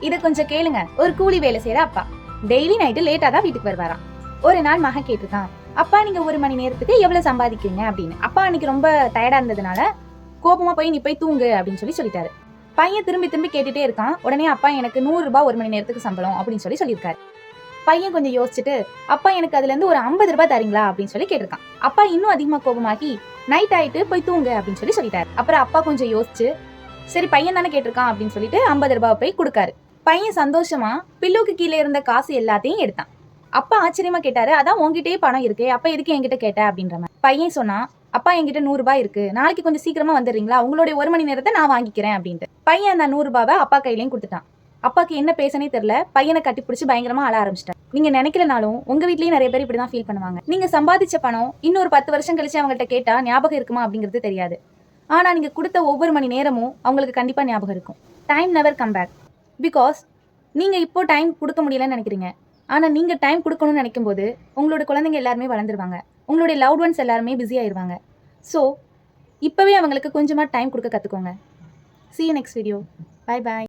இதை கொஞ்சம் கேளுங்க. ஒரு கூலி வேலை செய்யற அப்பா டெய்லி நைட்டு லேட்டா தான் வீட்டுக்கு வருவாராம். ஒரு நாள் மகன் கேட்டிருக்கான், அப்பா நீங்க 1 மணி நேரத்துக்கு எவ்வளவு சம்பாதிக்கிறீங்க அப்படின்னு. அப்பா அன்னைக்கு ரொம்ப டயர்டா இருந்ததுனால கோபமா போய் நீ போய் தூங்கு அப்படின்னு சொல்லிட்டாரு. பையன் திரும்பி திரும்பி கேட்டுட்டே இருக்கான். உடனே அப்பா எனக்கு 100 ரூபாய் 1 மணி நேரத்துக்கு சம்பளம் அப்படின்னு சொல்லியிருக்காரு. பையன் கொஞ்சம் யோசிச்சுட்டு, அப்பா எனக்கு அதுல இருந்து ஒரு 50 ரூபாய் தரீங்களா அப்படின்னு கேட்டிருக்கான். அப்பா இன்னும் அதிகமா கோபமாகி நைட் ஆயிட்டு போய் தூங்கு அப்படின்னு சொல்லிட்டாரு. அப்புறம் அப்பா கொஞ்சம் யோசிச்சு, சரி பையன் தானே கேட்டிருக்கான் அப்படின்னு சொல்லிட்டு 50 ரூபாய் போய் கொடுக்காரு. பையன் சந்தோஷமா பில்லுக்கு கீழே இருந்த காசு எல்லாத்தையும் எடுத்தான். அப்பா ஆச்சரியமா கேட்டாரு, அதான் உங்ககிட்டயே பணம் இருக்கு, அப்ப எதுக்கு என்கிட்ட கேட்ட அப்படின்ற மாதிரி. பையன் சொன்னா, அப்பா என்கிட்ட 100 ரூபாய் இருக்கு, நாளைக்கு கொஞ்சம் சீக்கிரமா வந்துடுறீங்களா, உங்களுடைய 1 மணி நேரத்தை நான் வாங்கிக்கிறேன் அப்படின்ட்டு. பையன் அந்த 100 ரூபாவை அப்பா கையிலையும் கொடுத்துட்டான். அப்பாக்கு என்ன பேசனே தெரியல. பையனை கட்டி பிடிச்சி பயங்கரமா அழ ஆரம்பிச்சிட்டார். நீங்க நினைக்கலனாலும் உங்க வீட்லயும் நிறைய பேர் இப்படிதான் ஃபீல் பண்ணுவாங்க. நீங்க சம்பாதிச்ச பணம் இன்னொரு 10 வருஷம் கழிச்சு அவங்கள்ட்ட கேட்டா ஞாபகம் இருக்குமா அப்படிங்கிறது தெரியாது. ஆனா நீங்க கொடுத்த ஒவ்வொரு மணி நேரமும் அவங்களுக்கு கண்டிப்பா ஞாபகம் இருக்கும். Time never come back. Because நீங்க இப்போ டைம் கொடுக்க முடியலன்னு நினைக்கிறீங்க. ஆனா நீங்க டைம் கொடுக்கணும்னு நினைக்கும் போது உங்களோட குழந்தைங்க எல்லாருமே வளர்ந்துருவாங்க. உங்களுடைய லவ்ட் ஒன்ஸ் எல்லாருமே பிஸி ஆயிருவாங்க. ஸோ இப்பவே அவங்களுக்கு கொஞ்சமா டைம் கொடுக்க கத்துக்கோங்க. See you next video. Bye bye.